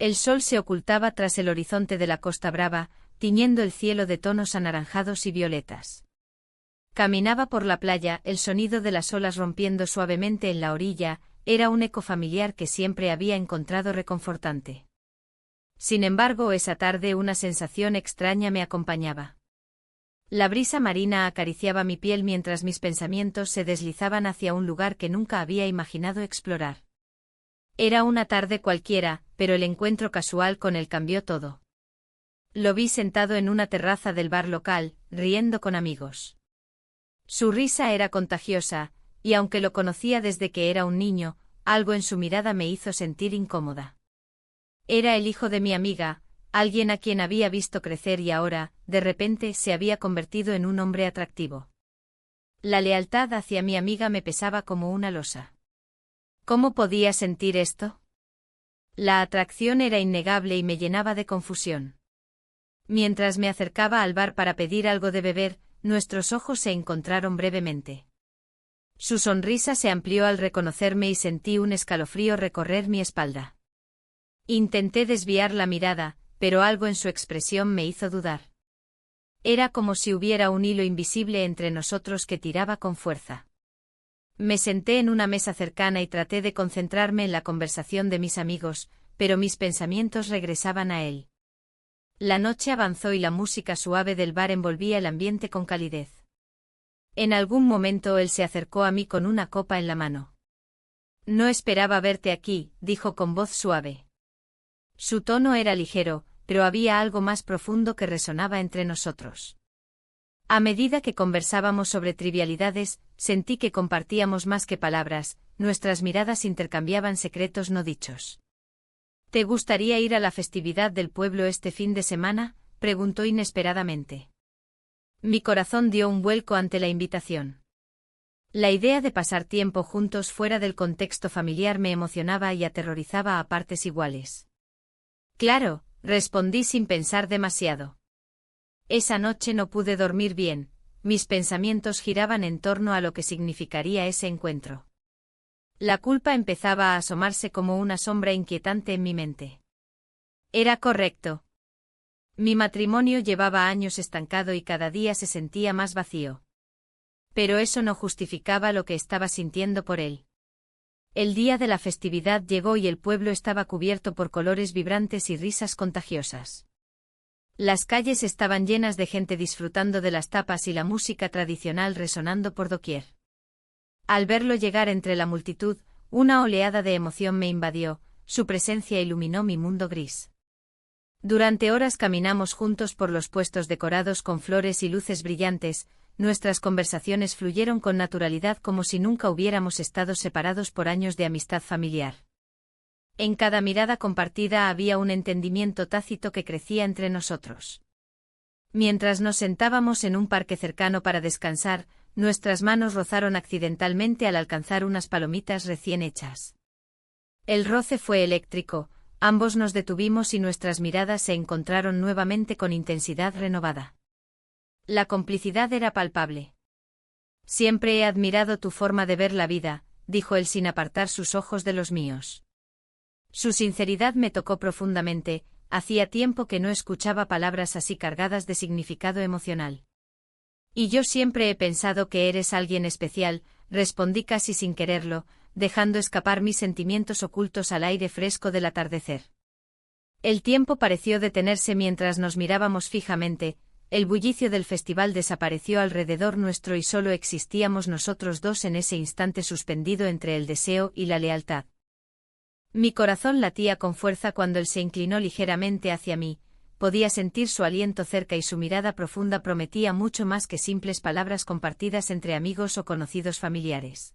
El sol se ocultaba tras el horizonte de la Costa Brava, tiñendo el cielo de tonos anaranjados y violetas. Caminaba por la playa, el sonido de las olas rompiendo suavemente en la orilla, era un eco familiar que siempre había encontrado reconfortante. Sin embargo, esa tarde una sensación extraña me acompañaba. La brisa marina acariciaba mi piel mientras mis pensamientos se deslizaban hacia un lugar que nunca había imaginado explorar. Era una tarde cualquiera, pero el encuentro casual con él cambió todo. Lo vi sentado en una terraza del bar local, riendo con amigos. Su risa era contagiosa, y aunque lo conocía desde que era un niño, algo en su mirada me hizo sentir incómoda. Era el hijo de mi amiga, alguien a quien había visto crecer y ahora, de repente, se había convertido en un hombre atractivo. La lealtad hacia mi amiga me pesaba como una losa. ¿Cómo podía sentir esto? La atracción era innegable y me llenaba de confusión. Mientras me acercaba al bar para pedir algo de beber, nuestros ojos se encontraron brevemente. Su sonrisa se amplió al reconocerme y sentí un escalofrío recorrer mi espalda. Intenté desviar la mirada, pero algo en su expresión me hizo dudar. Era como si hubiera un hilo invisible entre nosotros que tiraba con fuerza. Me senté en una mesa cercana y traté de concentrarme en la conversación de mis amigos, pero mis pensamientos regresaban a él. La noche avanzó y la música suave del bar envolvía el ambiente con calidez. En algún momento él se acercó a mí con una copa en la mano. «No esperaba verte aquí», dijo con voz suave. Su tono era ligero, pero había algo más profundo que resonaba entre nosotros. A medida que conversábamos sobre trivialidades, sentí que compartíamos más que palabras, nuestras miradas intercambiaban secretos no dichos. «¿Te gustaría ir a la festividad del pueblo este fin de semana?», preguntó inesperadamente. Mi corazón dio un vuelco ante la invitación. La idea de pasar tiempo juntos fuera del contexto familiar me emocionaba y aterrorizaba a partes iguales. «Claro», respondí sin pensar demasiado. Esa noche no pude dormir bien, mis pensamientos giraban en torno a lo que significaría ese encuentro. La culpa empezaba a asomarse como una sombra inquietante en mi mente. Era correcto. Mi matrimonio llevaba años estancado y cada día se sentía más vacío. Pero eso no justificaba lo que estaba sintiendo por él. El día de la festividad llegó y el pueblo estaba cubierto por colores vibrantes y risas contagiosas. Las calles estaban llenas de gente disfrutando de las tapas y la música tradicional resonando por doquier. Al verlo llegar entre la multitud, una oleada de emoción me invadió, su presencia iluminó mi mundo gris. Durante horas caminamos juntos por los puestos decorados con flores y luces brillantes, nuestras conversaciones fluyeron con naturalidad como si nunca hubiéramos estado separados por años de amistad familiar. En cada mirada compartida había un entendimiento tácito que crecía entre nosotros. Mientras nos sentábamos en un parque cercano para descansar, nuestras manos rozaron accidentalmente al alcanzar unas palomitas recién hechas. El roce fue eléctrico, ambos nos detuvimos y nuestras miradas se encontraron nuevamente con intensidad renovada. La complicidad era palpable. «Siempre he admirado tu forma de ver la vida», dijo él sin apartar sus ojos de los míos. Su sinceridad me tocó profundamente, hacía tiempo que no escuchaba palabras así cargadas de significado emocional. «Y yo siempre he pensado que eres alguien especial», respondí casi sin quererlo, dejando escapar mis sentimientos ocultos al aire fresco del atardecer. El tiempo pareció detenerse mientras nos mirábamos fijamente, el bullicio del festival desapareció alrededor nuestro y solo existíamos nosotros dos en ese instante suspendido entre el deseo y la lealtad. Mi corazón latía con fuerza cuando él se inclinó ligeramente hacia mí, podía sentir su aliento cerca y su mirada profunda prometía mucho más que simples palabras compartidas entre amigos o conocidos familiares.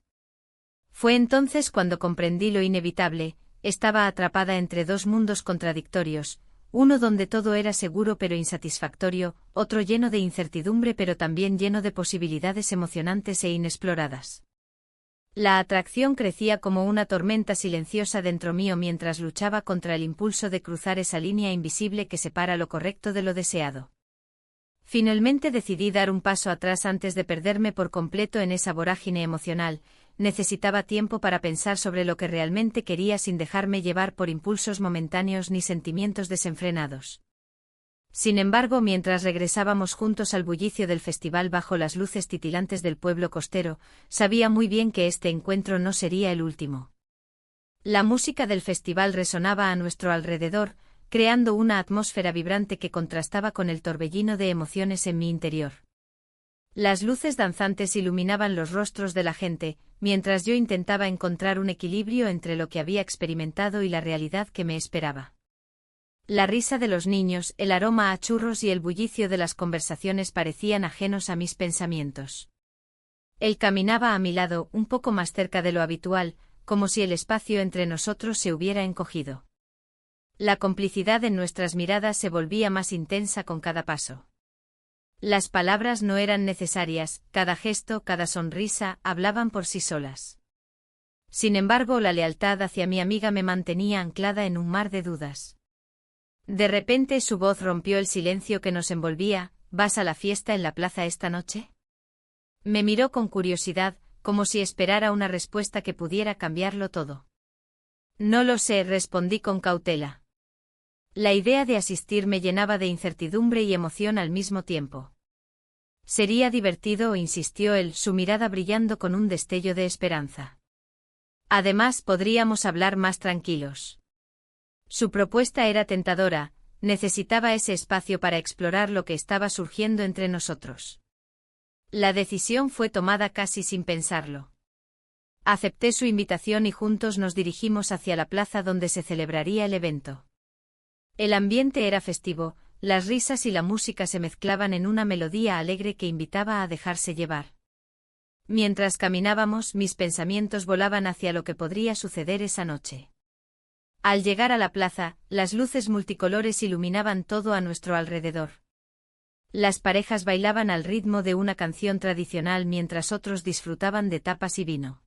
Fue entonces cuando comprendí lo inevitable, estaba atrapada entre dos mundos contradictorios, uno donde todo era seguro pero insatisfactorio, otro lleno de incertidumbre pero también lleno de posibilidades emocionantes e inexploradas. La atracción crecía como una tormenta silenciosa dentro mío mientras luchaba contra el impulso de cruzar esa línea invisible que separa lo correcto de lo deseado. Finalmente decidí dar un paso atrás antes de perderme por completo en esa vorágine emocional, necesitaba tiempo para pensar sobre lo que realmente quería sin dejarme llevar por impulsos momentáneos ni sentimientos desenfrenados. Sin embargo, mientras regresábamos juntos al bullicio del festival bajo las luces titilantes del pueblo costero, sabía muy bien que este encuentro no sería el último. La música del festival resonaba a nuestro alrededor, creando una atmósfera vibrante que contrastaba con el torbellino de emociones en mi interior. Las luces danzantes iluminaban los rostros de la gente, mientras yo intentaba encontrar un equilibrio entre lo que había experimentado y la realidad que me esperaba. La risa de los niños, el aroma a churros y el bullicio de las conversaciones parecían ajenos a mis pensamientos. Él caminaba a mi lado, un poco más cerca de lo habitual, como si el espacio entre nosotros se hubiera encogido. La complicidad en nuestras miradas se volvía más intensa con cada paso. Las palabras no eran necesarias, cada gesto, cada sonrisa, hablaban por sí solas. Sin embargo, la lealtad hacia mi amiga me mantenía anclada en un mar de dudas. De repente su voz rompió el silencio que nos envolvía. ¿Vas a la fiesta en la plaza esta noche? Me miró con curiosidad, como si esperara una respuesta que pudiera cambiarlo todo. No lo sé, respondí con cautela. La idea de asistir me llenaba de incertidumbre y emoción al mismo tiempo. Sería divertido, insistió él, su mirada brillando con un destello de esperanza. Además, podríamos hablar más tranquilos. Su propuesta era tentadora, necesitaba ese espacio para explorar lo que estaba surgiendo entre nosotros. La decisión fue tomada casi sin pensarlo. Acepté su invitación y juntos nos dirigimos hacia la plaza donde se celebraría el evento. El ambiente era festivo, las risas y la música se mezclaban en una melodía alegre que invitaba a dejarse llevar. Mientras caminábamos, mis pensamientos volaban hacia lo que podría suceder esa noche. Al llegar a la plaza, las luces multicolores iluminaban todo a nuestro alrededor. Las parejas bailaban al ritmo de una canción tradicional mientras otros disfrutaban de tapas y vino.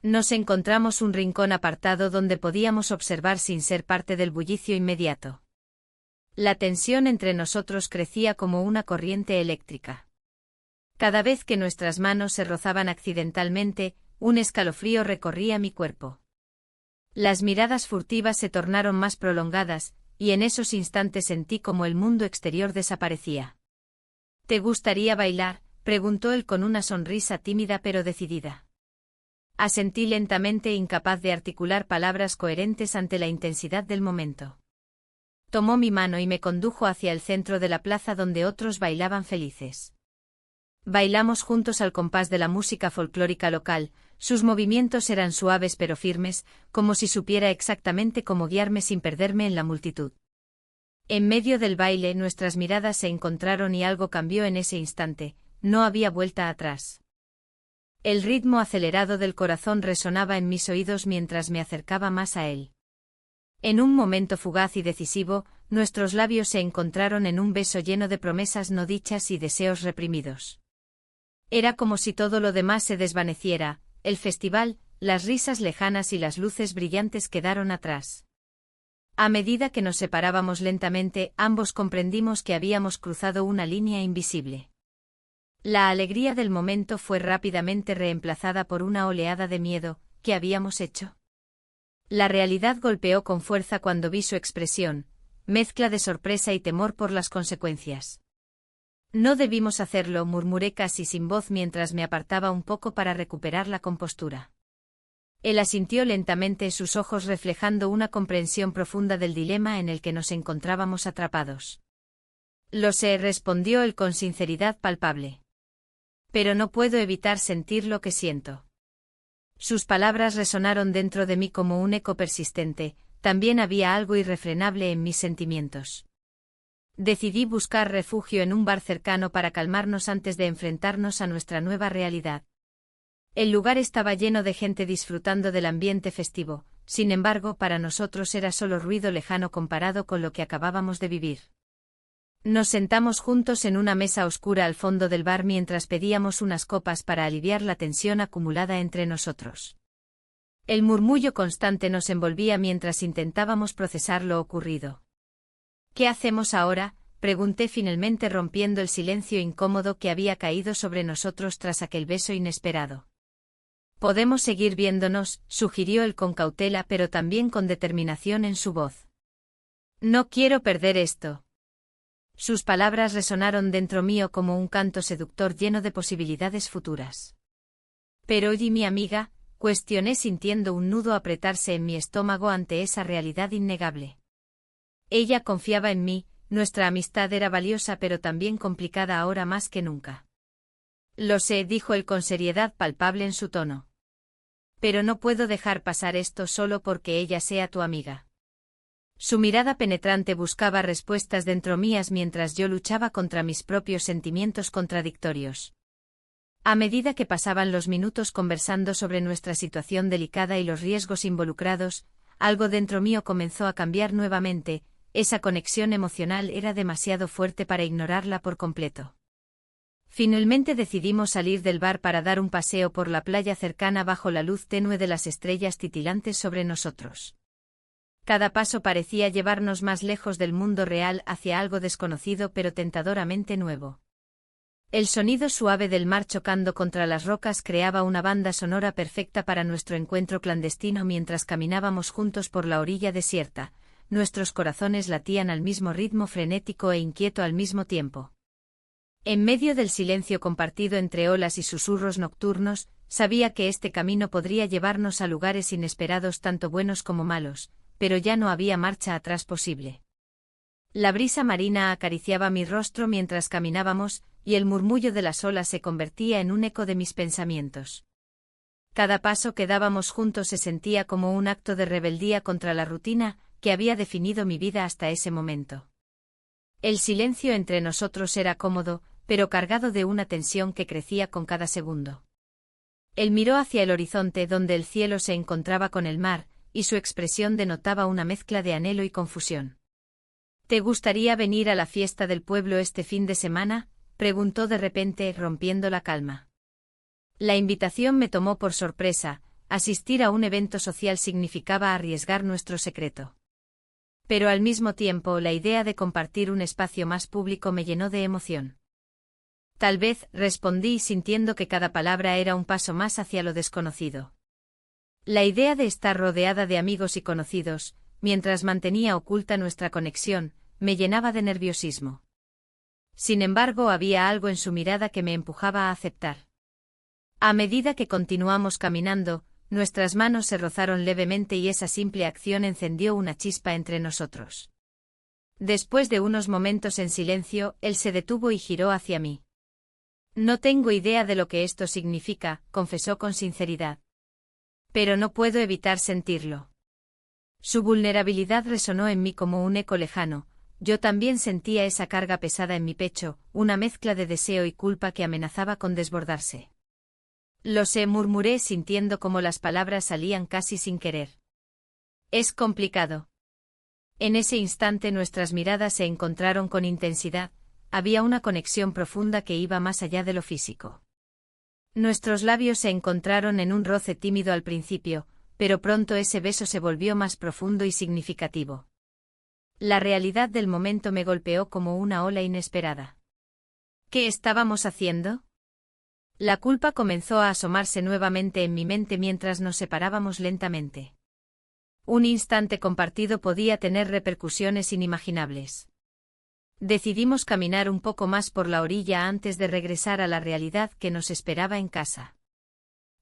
Nos encontramos un rincón apartado donde podíamos observar sin ser parte del bullicio inmediato. La tensión entre nosotros crecía como una corriente eléctrica. Cada vez que nuestras manos se rozaban accidentalmente, un escalofrío recorría mi cuerpo. Las miradas furtivas se tornaron más prolongadas, y en esos instantes sentí como el mundo exterior desaparecía. ¿Te gustaría bailar?, preguntó él con una sonrisa tímida pero decidida. Asentí lentamente, incapaz de articular palabras coherentes ante la intensidad del momento. Tomó mi mano y me condujo hacia el centro de la plaza donde otros bailaban felices. Bailamos juntos al compás de la música folclórica local, sus movimientos eran suaves pero firmes, como si supiera exactamente cómo guiarme sin perderme en la multitud. En medio del baile nuestras miradas se encontraron y algo cambió en ese instante, no había vuelta atrás. El ritmo acelerado del corazón resonaba en mis oídos mientras me acercaba más a él. En un momento fugaz y decisivo, nuestros labios se encontraron en un beso lleno de promesas no dichas y deseos reprimidos. Era como si todo lo demás se desvaneciera, el festival, las risas lejanas y las luces brillantes quedaron atrás. A medida que nos separábamos lentamente, ambos comprendimos que habíamos cruzado una línea invisible. La alegría del momento fue rápidamente reemplazada por una oleada de miedo. ¿Qué habíamos hecho? La realidad golpeó con fuerza cuando vi su expresión, mezcla de sorpresa y temor por las consecuencias. No debimos hacerlo, murmuré casi sin voz mientras me apartaba un poco para recuperar la compostura. Él asintió lentamente, sus ojos reflejando una comprensión profunda del dilema en el que nos encontrábamos atrapados. Lo sé, respondió él con sinceridad palpable. Pero no puedo evitar sentir lo que siento. Sus palabras resonaron dentro de mí como un eco persistente, también había algo irrefrenable en mis sentimientos. Decidí buscar refugio en un bar cercano para calmarnos antes de enfrentarnos a nuestra nueva realidad. El lugar estaba lleno de gente disfrutando del ambiente festivo, sin embargo para nosotros era solo ruido lejano comparado con lo que acabábamos de vivir. Nos sentamos juntos en una mesa oscura al fondo del bar mientras pedíamos unas copas para aliviar la tensión acumulada entre nosotros. El murmullo constante nos envolvía mientras intentábamos procesar lo ocurrido. ¿Qué hacemos ahora?, pregunté finalmente rompiendo el silencio incómodo que había caído sobre nosotros tras aquel beso inesperado. Podemos seguir viéndonos, sugirió él con cautela pero también con determinación en su voz. No quiero perder esto. Sus palabras resonaron dentro mío como un canto seductor lleno de posibilidades futuras. Pero oye, mi amiga, cuestioné sintiendo un nudo apretarse en mi estómago ante esa realidad innegable. Ella confiaba en mí, nuestra amistad era valiosa pero también complicada ahora más que nunca. Lo sé, dijo él con seriedad palpable en su tono. Pero no puedo dejar pasar esto solo porque ella sea tu amiga. Su mirada penetrante buscaba respuestas dentro mías mientras yo luchaba contra mis propios sentimientos contradictorios. A medida que pasaban los minutos conversando sobre nuestra situación delicada y los riesgos involucrados, algo dentro mío comenzó a cambiar nuevamente, esa conexión emocional era demasiado fuerte para ignorarla por completo. Finalmente decidimos salir del bar para dar un paseo por la playa cercana bajo la luz tenue de las estrellas titilantes sobre nosotros. Cada paso parecía llevarnos más lejos del mundo real hacia algo desconocido pero tentadoramente nuevo. El sonido suave del mar chocando contra las rocas creaba una banda sonora perfecta para nuestro encuentro clandestino mientras caminábamos juntos por la orilla desierta, nuestros corazones latían al mismo ritmo frenético e inquieto al mismo tiempo. En medio del silencio compartido entre olas y susurros nocturnos, sabía que este camino podría llevarnos a lugares inesperados tanto buenos como malos, pero ya no había marcha atrás posible. La brisa marina acariciaba mi rostro mientras caminábamos, y el murmullo de las olas se convertía en un eco de mis pensamientos. Cada paso que dábamos juntos se sentía como un acto de rebeldía contra la rutina que había definido mi vida hasta ese momento. El silencio entre nosotros era cómodo, pero cargado de una tensión que crecía con cada segundo. Él miró hacia el horizonte donde el cielo se encontraba con el mar, y su expresión denotaba una mezcla de anhelo y confusión. ¿Te gustaría venir a la fiesta del pueblo este fin de semana?, preguntó de repente, rompiendo la calma. La invitación me tomó por sorpresa, asistir a un evento social significaba arriesgar nuestro secreto. Pero al mismo tiempo la idea de compartir un espacio más público me llenó de emoción. Tal vez, respondí sintiendo que cada palabra era un paso más hacia lo desconocido. La idea de estar rodeada de amigos y conocidos, mientras mantenía oculta nuestra conexión, me llenaba de nerviosismo. Sin embargo, había algo en su mirada que me empujaba a aceptar. A medida que continuamos caminando, nuestras manos se rozaron levemente y esa simple acción encendió una chispa entre nosotros. Después de unos momentos en silencio, él se detuvo y giró hacia mí. No tengo idea de lo que esto significa, confesó con sinceridad. Pero no puedo evitar sentirlo. Su vulnerabilidad resonó en mí como un eco lejano. Yo también sentía esa carga pesada en mi pecho, una mezcla de deseo y culpa que amenazaba con desbordarse. Lo sé, murmuré sintiendo como las palabras salían casi sin querer. Es complicado. En ese instante nuestras miradas se encontraron con intensidad, había una conexión profunda que iba más allá de lo físico. Nuestros labios se encontraron en un roce tímido al principio, pero pronto ese beso se volvió más profundo y significativo. La realidad del momento me golpeó como una ola inesperada. ¿Qué estábamos haciendo? La culpa comenzó a asomarse nuevamente en mi mente mientras nos separábamos lentamente. Un instante compartido podía tener repercusiones inimaginables. Decidimos caminar un poco más por la orilla antes de regresar a la realidad que nos esperaba en casa.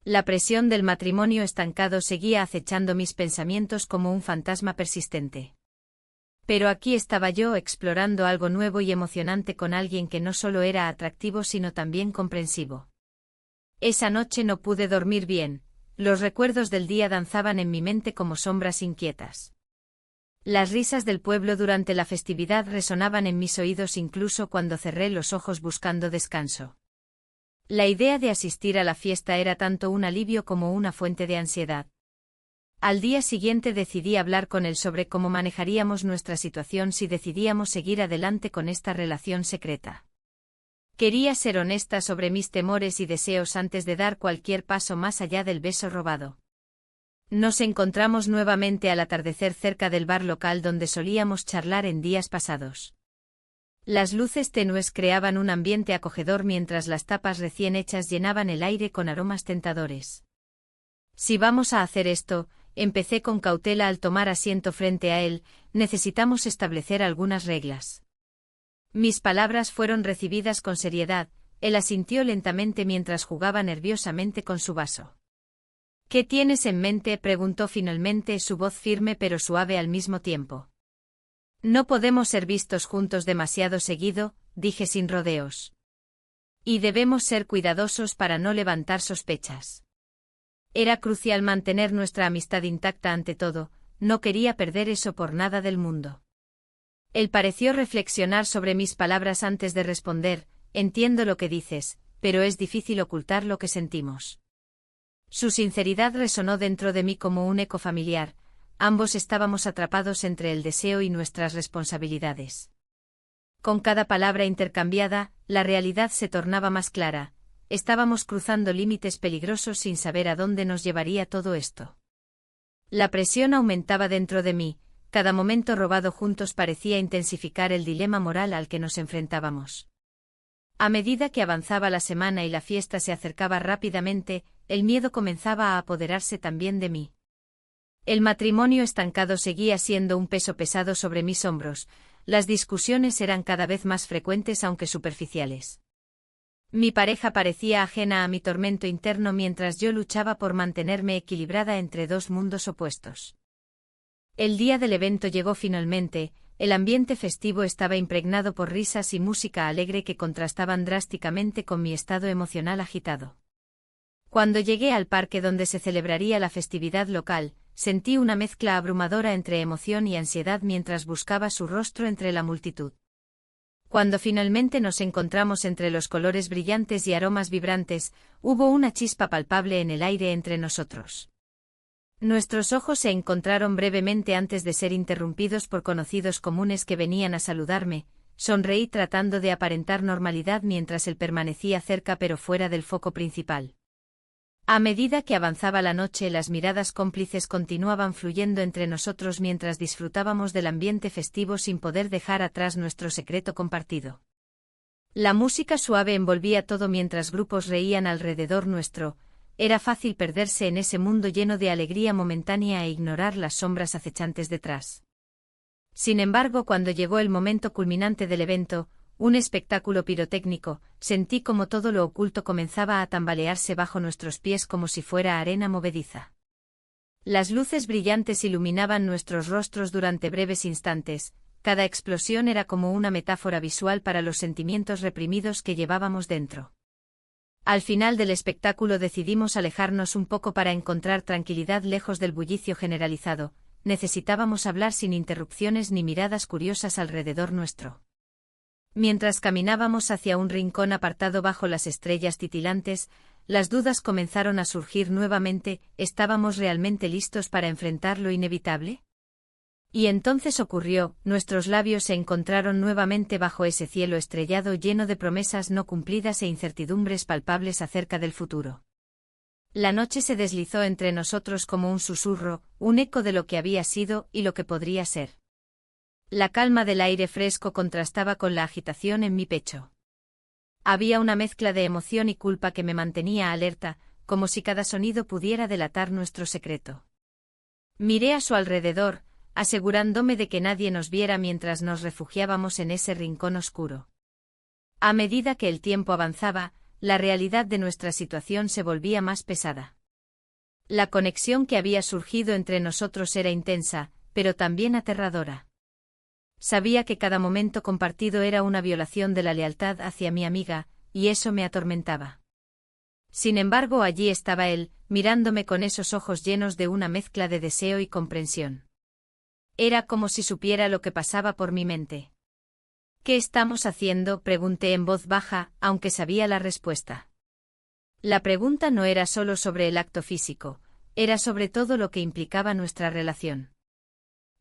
La presión del matrimonio estancado seguía acechando mis pensamientos como un fantasma persistente. Pero aquí estaba yo explorando algo nuevo y emocionante con alguien que no solo era atractivo sino también comprensivo. Esa noche no pude dormir bien, los recuerdos del día danzaban en mi mente como sombras inquietas. Las risas del pueblo durante la festividad resonaban en mis oídos incluso cuando cerré los ojos buscando descanso. La idea de asistir a la fiesta era tanto un alivio como una fuente de ansiedad. Al día siguiente decidí hablar con él sobre cómo manejaríamos nuestra situación si decidíamos seguir adelante con esta relación secreta. Quería ser honesta sobre mis temores y deseos antes de dar cualquier paso más allá del beso robado. Nos encontramos nuevamente al atardecer cerca del bar local donde solíamos charlar en días pasados. Las luces tenues creaban un ambiente acogedor mientras las tapas recién hechas llenaban el aire con aromas tentadores. Si vamos a hacer esto, empecé con cautela al tomar asiento frente a él, necesitamos establecer algunas reglas. Mis palabras fueron recibidas con seriedad, él asintió lentamente mientras jugaba nerviosamente con su vaso. ¿Qué tienes en mente?, preguntó finalmente, su voz firme pero suave al mismo tiempo. No podemos ser vistos juntos demasiado seguido, dije sin rodeos. Y debemos ser cuidadosos para no levantar sospechas. Era crucial mantener nuestra amistad intacta ante todo, no quería perder eso por nada del mundo. Él pareció reflexionar sobre mis palabras antes de responder, entiendo lo que dices, pero es difícil ocultar lo que sentimos. Su sinceridad resonó dentro de mí como un eco familiar, ambos estábamos atrapados entre el deseo y nuestras responsabilidades. Con cada palabra intercambiada, la realidad se tornaba más clara, estábamos cruzando límites peligrosos sin saber a dónde nos llevaría todo esto. La presión aumentaba dentro de mí, cada momento robado juntos parecía intensificar el dilema moral al que nos enfrentábamos. A medida que avanzaba la semana y la fiesta se acercaba rápidamente, el miedo comenzaba a apoderarse también de mí. El matrimonio estancado seguía siendo un peso pesado sobre mis hombros, las discusiones eran cada vez más frecuentes aunque superficiales. Mi pareja parecía ajena a mi tormento interno mientras yo luchaba por mantenerme equilibrada entre dos mundos opuestos. El día del evento llegó finalmente, el ambiente festivo estaba impregnado por risas y música alegre que contrastaban drásticamente con mi estado emocional agitado. Cuando llegué al parque donde se celebraría la festividad local, sentí una mezcla abrumadora entre emoción y ansiedad mientras buscaba su rostro entre la multitud. Cuando finalmente nos encontramos entre los colores brillantes y aromas vibrantes, hubo una chispa palpable en el aire entre nosotros. Nuestros ojos se encontraron brevemente antes de ser interrumpidos por conocidos comunes que venían a saludarme. Sonreí tratando de aparentar normalidad mientras él permanecía cerca pero fuera del foco principal. A medida que avanzaba la noche, las miradas cómplices continuaban fluyendo entre nosotros mientras disfrutábamos del ambiente festivo sin poder dejar atrás nuestro secreto compartido. La música suave envolvía todo mientras grupos reían alrededor nuestro. Era fácil perderse en ese mundo lleno de alegría momentánea e ignorar las sombras acechantes detrás. Sin embargo, cuando llegó el momento culminante del evento, un espectáculo pirotécnico, sentí como todo lo oculto comenzaba a tambalearse bajo nuestros pies como si fuera arena movediza. Las luces brillantes iluminaban nuestros rostros durante breves instantes, cada explosión era como una metáfora visual para los sentimientos reprimidos que llevábamos dentro. Al final del espectáculo decidimos alejarnos un poco para encontrar tranquilidad lejos del bullicio generalizado, necesitábamos hablar sin interrupciones ni miradas curiosas alrededor nuestro. Mientras caminábamos hacia un rincón apartado bajo las estrellas titilantes, las dudas comenzaron a surgir nuevamente, ¿estábamos realmente listos para enfrentar lo inevitable? Y entonces ocurrió, nuestros labios se encontraron nuevamente bajo ese cielo estrellado lleno de promesas no cumplidas e incertidumbres palpables acerca del futuro. La noche se deslizó entre nosotros como un susurro, un eco de lo que había sido y lo que podría ser. La calma del aire fresco contrastaba con la agitación en mi pecho. Había una mezcla de emoción y culpa que me mantenía alerta, como si cada sonido pudiera delatar nuestro secreto. Miré a su alrededor, asegurándome de que nadie nos viera mientras nos refugiábamos en ese rincón oscuro. A medida que el tiempo avanzaba, la realidad de nuestra situación se volvía más pesada. La conexión que había surgido entre nosotros era intensa, pero también aterradora. Sabía que cada momento compartido era una violación de la lealtad hacia mi amiga, y eso me atormentaba. Sin embargo, allí estaba él, mirándome con esos ojos llenos de una mezcla de deseo y comprensión. Era como si supiera lo que pasaba por mi mente. ¿Qué estamos haciendo?, pregunté en voz baja, aunque sabía la respuesta. La pregunta no era solo sobre el acto físico, era sobre todo lo que implicaba nuestra relación.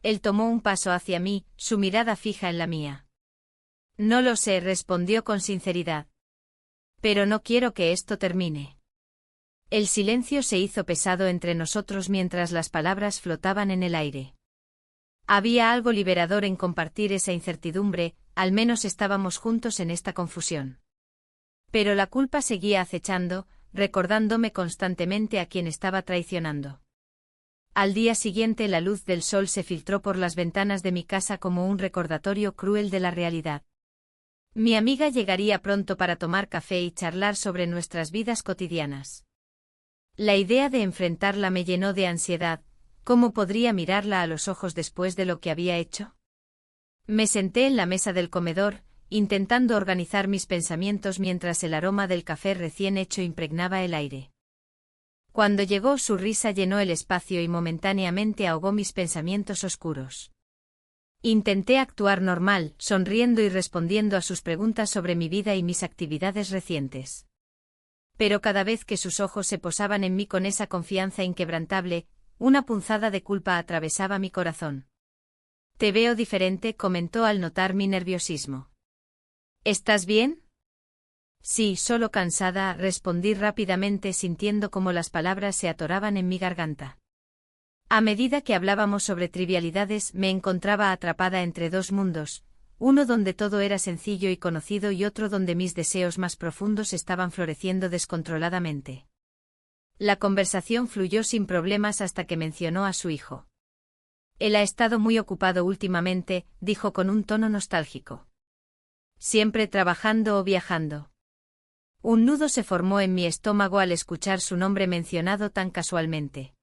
Él tomó un paso hacia mí, su mirada fija en la mía. No lo sé, respondió con sinceridad. Pero no quiero que esto termine. El silencio se hizo pesado entre nosotros mientras las palabras flotaban en el aire. Había algo liberador en compartir esa incertidumbre, al menos estábamos juntos en esta confusión. Pero la culpa seguía acechando, recordándome constantemente a quien estaba traicionando. Al día siguiente la luz del sol se filtró por las ventanas de mi casa como un recordatorio cruel de la realidad. Mi amiga llegaría pronto para tomar café y charlar sobre nuestras vidas cotidianas. La idea de enfrentarla me llenó de ansiedad. ¿Cómo podría mirarla a los ojos después de lo que había hecho? Me senté en la mesa del comedor, intentando organizar mis pensamientos mientras el aroma del café recién hecho impregnaba el aire. Cuando llegó, su risa llenó el espacio y momentáneamente ahogó mis pensamientos oscuros. Intenté actuar normal, sonriendo y respondiendo a sus preguntas sobre mi vida y mis actividades recientes. Pero cada vez que sus ojos se posaban en mí con esa confianza inquebrantable, una punzada de culpa atravesaba mi corazón. «Te veo diferente», comentó al notar mi nerviosismo. «¿Estás bien?» «Sí, solo cansada», respondí rápidamente sintiendo como las palabras se atoraban en mi garganta. A medida que hablábamos sobre trivialidades, me encontraba atrapada entre dos mundos, uno donde todo era sencillo y conocido y otro donde mis deseos más profundos estaban floreciendo descontroladamente. La conversación fluyó sin problemas hasta que mencionó a su hijo. «Él ha estado muy ocupado últimamente», dijo con un tono nostálgico. «Siempre trabajando o viajando». Un nudo se formó en mi estómago al escuchar su nombre mencionado tan casualmente.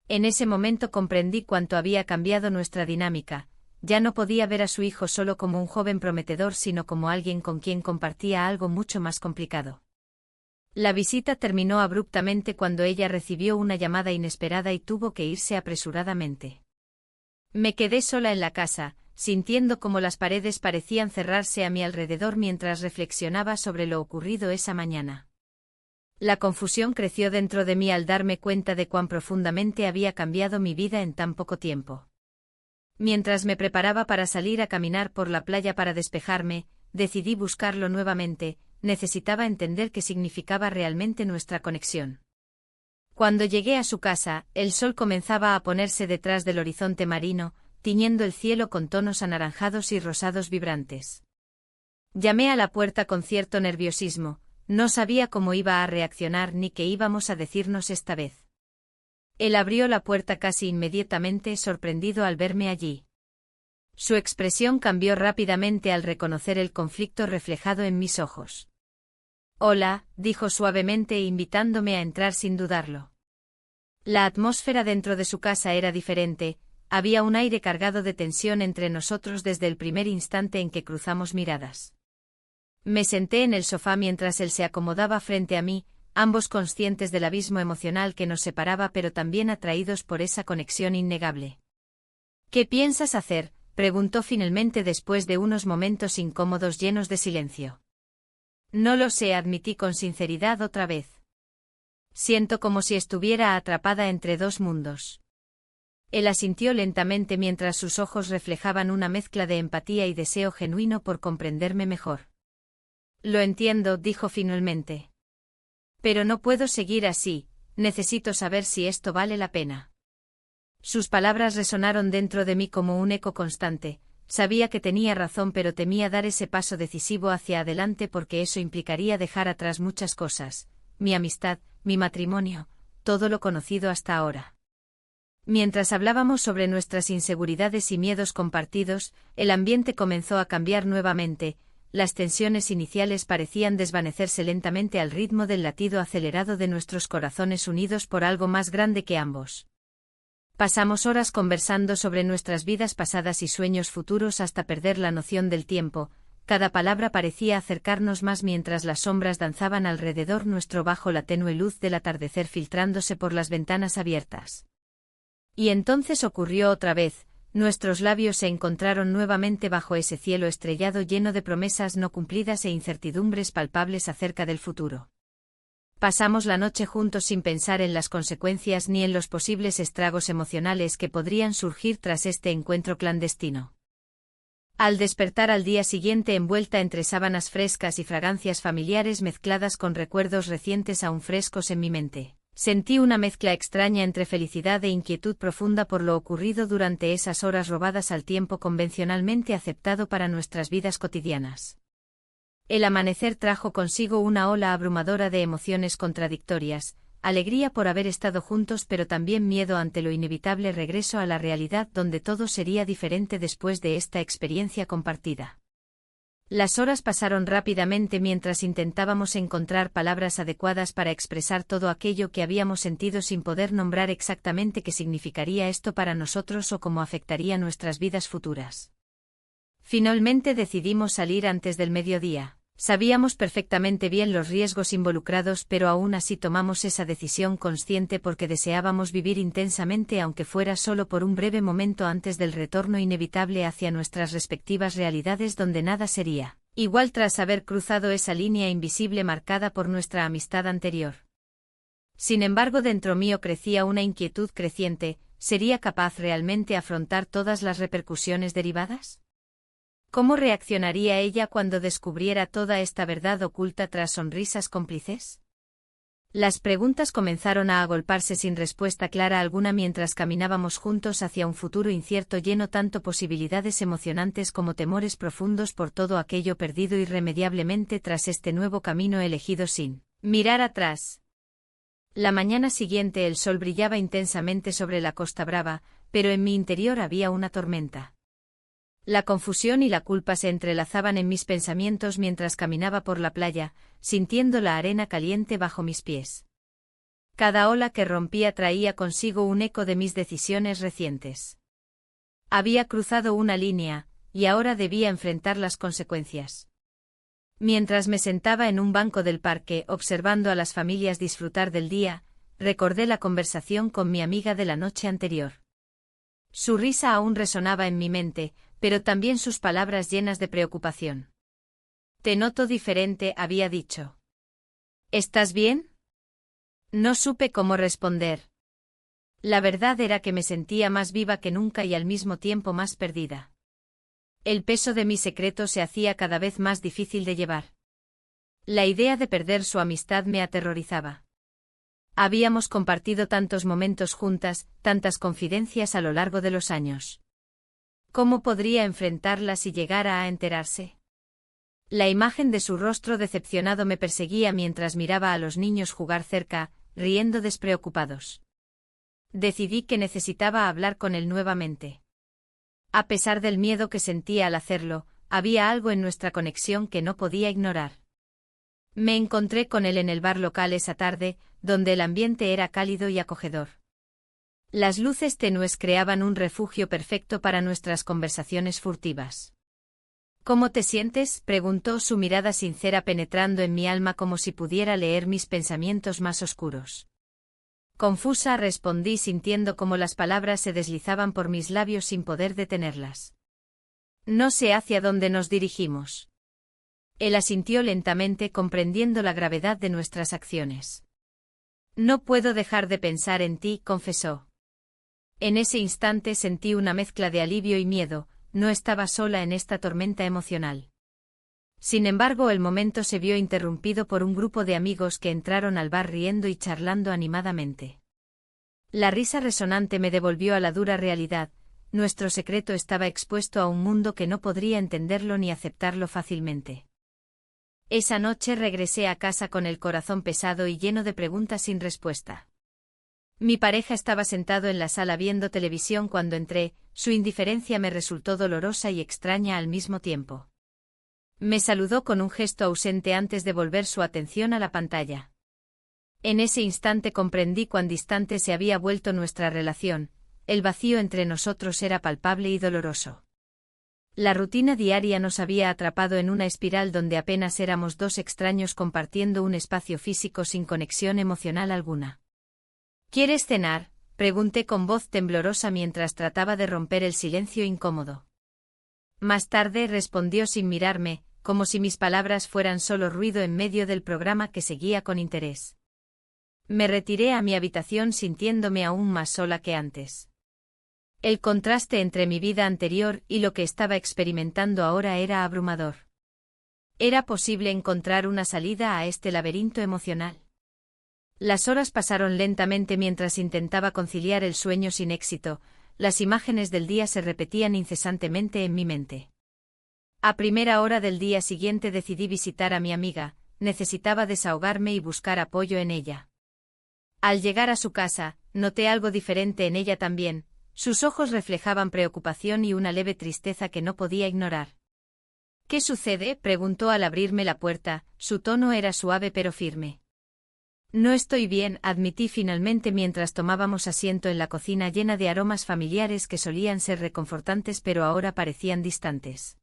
En ese momento comprendí cuánto había cambiado nuestra dinámica. Ya no podía ver a su hijo solo como un joven prometedor, sino como alguien con quien compartía algo mucho más complicado. La visita terminó abruptamente cuando ella recibió una llamada inesperada y tuvo que irse apresuradamente. Me quedé sola en la casa, sintiendo como las paredes parecían cerrarse a mi alrededor mientras reflexionaba sobre lo ocurrido esa mañana. La confusión creció dentro de mí al darme cuenta de cuán profundamente había cambiado mi vida en tan poco tiempo. Mientras me preparaba para salir a caminar por la playa para despejarme, decidí buscarlo nuevamente. Necesitaba entender qué significaba realmente nuestra conexión. Cuando llegué a su casa, el sol comenzaba a ponerse detrás del horizonte marino, tiñendo el cielo con tonos anaranjados y rosados vibrantes. Llamé a la puerta con cierto nerviosismo, no sabía cómo iba a reaccionar ni qué íbamos a decirnos esta vez. Él abrió la puerta casi inmediatamente, sorprendido al verme allí. Su expresión cambió rápidamente al reconocer el conflicto reflejado en mis ojos. «Hola», dijo suavemente invitándome a entrar sin dudarlo. La atmósfera dentro de su casa era diferente. Había un aire cargado de tensión entre nosotros desde el primer instante en que cruzamos miradas. Me senté en el sofá mientras él se acomodaba frente a mí, ambos conscientes del abismo emocional que nos separaba pero también atraídos por esa conexión innegable. «¿Qué piensas hacer?», preguntó finalmente después de unos momentos incómodos llenos de silencio. «No lo sé», admití con sinceridad otra vez. «Siento como si estuviera atrapada entre dos mundos». Él asintió lentamente mientras sus ojos reflejaban una mezcla de empatía y deseo genuino por comprenderme mejor. «Lo entiendo», dijo finalmente. «Pero no puedo seguir así, necesito saber si esto vale la pena». Sus palabras resonaron dentro de mí como un eco constante. Sabía que tenía razón, pero temía dar ese paso decisivo hacia adelante porque eso implicaría dejar atrás muchas cosas: mi amistad, mi matrimonio, todo lo conocido hasta ahora. Mientras hablábamos sobre nuestras inseguridades y miedos compartidos, el ambiente comenzó a cambiar nuevamente. Las tensiones iniciales parecían desvanecerse lentamente al ritmo del latido acelerado de nuestros corazones unidos por algo más grande que ambos. Pasamos horas conversando sobre nuestras vidas pasadas y sueños futuros hasta perder la noción del tiempo. Cada palabra parecía acercarnos más mientras las sombras danzaban alrededor nuestro bajo la tenue luz del atardecer filtrándose por las ventanas abiertas. Y entonces ocurrió otra vez. Nuestros labios se encontraron nuevamente bajo ese cielo estrellado lleno de promesas no cumplidas e incertidumbres palpables acerca del futuro. Pasamos la noche juntos sin pensar en las consecuencias ni en los posibles estragos emocionales que podrían surgir tras este encuentro clandestino. Al despertar al día siguiente envuelta entre sábanas frescas y fragancias familiares mezcladas con recuerdos recientes aún frescos en mi mente, sentí una mezcla extraña entre felicidad e inquietud profunda por lo ocurrido durante esas horas robadas al tiempo convencionalmente aceptado para nuestras vidas cotidianas. El amanecer trajo consigo una ola abrumadora de emociones contradictorias, alegría por haber estado juntos pero también miedo ante lo inevitable regreso a la realidad donde todo sería diferente después de esta experiencia compartida. Las horas pasaron rápidamente mientras intentábamos encontrar palabras adecuadas para expresar todo aquello que habíamos sentido sin poder nombrar exactamente qué significaría esto para nosotros o cómo afectaría nuestras vidas futuras. Finalmente decidimos salir antes del mediodía. Sabíamos perfectamente bien los riesgos involucrados, pero aún así tomamos esa decisión consciente porque deseábamos vivir intensamente aunque fuera solo por un breve momento antes del retorno inevitable hacia nuestras respectivas realidades donde nada sería igual tras haber cruzado esa línea invisible marcada por nuestra amistad anterior. Sin embargo, dentro mío crecía una inquietud creciente: ¿sería capaz realmente afrontar todas las repercusiones derivadas? ¿Cómo reaccionaría ella cuando descubriera toda esta verdad oculta tras sonrisas cómplices? Las preguntas comenzaron a agolparse sin respuesta clara alguna mientras caminábamos juntos hacia un futuro incierto lleno tanto posibilidades emocionantes como temores profundos por todo aquello perdido irremediablemente tras este nuevo camino elegido sin mirar atrás. La mañana siguiente el sol brillaba intensamente sobre la Costa Brava, pero en mi interior había una tormenta. La confusión y la culpa se entrelazaban en mis pensamientos mientras caminaba por la playa, sintiendo la arena caliente bajo mis pies. Cada ola que rompía traía consigo un eco de mis decisiones recientes. Había cruzado una línea, y ahora debía enfrentar las consecuencias. Mientras me sentaba en un banco del parque observando a las familias disfrutar del día, recordé la conversación con mi amiga de la noche anterior. Su risa aún resonaba en mi mente, pero también sus palabras llenas de preocupación. «Te noto diferente», había dicho. «¿Estás bien?» No supe cómo responder. La verdad era que me sentía más viva que nunca y al mismo tiempo más perdida. El peso de mi secreto se hacía cada vez más difícil de llevar. La idea de perder su amistad me aterrorizaba. Habíamos compartido tantos momentos juntas, tantas confidencias a lo largo de los años. ¿Cómo podría enfrentarla si llegara a enterarse? La imagen de su rostro decepcionado me perseguía mientras miraba a los niños jugar cerca, riendo despreocupados. Decidí que necesitaba hablar con él nuevamente. A pesar del miedo que sentía al hacerlo, había algo en nuestra conexión que no podía ignorar. Me encontré con él en el bar local esa tarde, donde el ambiente era cálido y acogedor. Las luces tenues creaban un refugio perfecto para nuestras conversaciones furtivas. «¿Cómo te sientes?», preguntó, su mirada sincera penetrando en mi alma como si pudiera leer mis pensamientos más oscuros. Confusa respondí sintiendo cómo las palabras se deslizaban por mis labios sin poder detenerlas. «No sé hacia dónde nos dirigimos». Él asintió lentamente, comprendiendo la gravedad de nuestras acciones. «No puedo dejar de pensar en ti», confesó. En ese instante sentí una mezcla de alivio y miedo, no estaba sola en esta tormenta emocional. Sin embargo, el momento se vio interrumpido por un grupo de amigos que entraron al bar riendo y charlando animadamente. La risa resonante me devolvió a la dura realidad: nuestro secreto estaba expuesto a un mundo que no podría entenderlo ni aceptarlo fácilmente. Esa noche regresé a casa con el corazón pesado y lleno de preguntas sin respuesta. Mi pareja estaba sentado en la sala viendo televisión cuando entré, su indiferencia me resultó dolorosa y extraña al mismo tiempo. Me saludó con un gesto ausente antes de volver su atención a la pantalla. En ese instante comprendí cuán distante se había vuelto nuestra relación, el vacío entre nosotros era palpable y doloroso. La rutina diaria nos había atrapado en una espiral donde apenas éramos dos extraños compartiendo un espacio físico sin conexión emocional alguna. «¿Quieres cenar?», pregunté con voz temblorosa mientras trataba de romper el silencio incómodo. Más tarde, respondió sin mirarme, como si mis palabras fueran solo ruido en medio del programa que seguía con interés. Me retiré a mi habitación sintiéndome aún más sola que antes. El contraste entre mi vida anterior y lo que estaba experimentando ahora era abrumador. ¿Era posible encontrar una salida a este laberinto emocional? Las horas pasaron lentamente mientras intentaba conciliar el sueño sin éxito, las imágenes del día se repetían incesantemente en mi mente. A primera hora del día siguiente decidí visitar a mi amiga, necesitaba desahogarme y buscar apoyo en ella. Al llegar a su casa, noté algo diferente en ella también, sus ojos reflejaban preocupación y una leve tristeza que no podía ignorar. ¿Qué sucede?, preguntó al abrirme la puerta, su tono era suave pero firme. No estoy bien, admití finalmente mientras tomábamos asiento en la cocina llena de aromas familiares que solían ser reconfortantes pero ahora parecían distantes.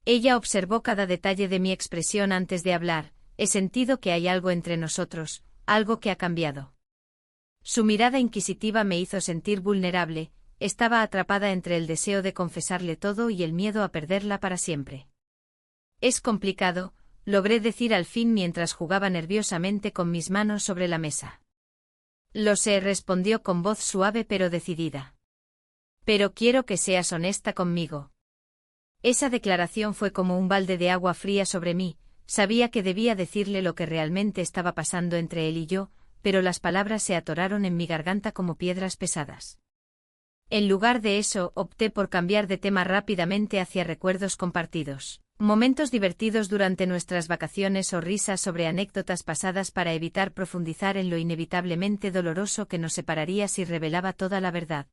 Ella observó cada detalle de mi expresión antes de hablar, he sentido que hay algo entre nosotros, algo que ha cambiado. Su mirada inquisitiva me hizo sentir vulnerable, estaba atrapada entre el deseo de confesarle todo y el miedo a perderla para siempre. Es complicado, logré decir al fin mientras jugaba nerviosamente con mis manos sobre la mesa. Lo sé, respondió con voz suave pero decidida. Pero quiero que seas honesta conmigo. Esa declaración fue como un balde de agua fría sobre mí, sabía que debía decirle lo que realmente estaba pasando entre él y yo, pero las palabras se atoraron en mi garganta como piedras pesadas. En lugar de eso, opté por cambiar de tema rápidamente hacia recuerdos compartidos. Momentos divertidos durante nuestras vacaciones o risas sobre anécdotas pasadas para evitar profundizar en lo inevitablemente doloroso que nos separaría si revelaba toda la verdad.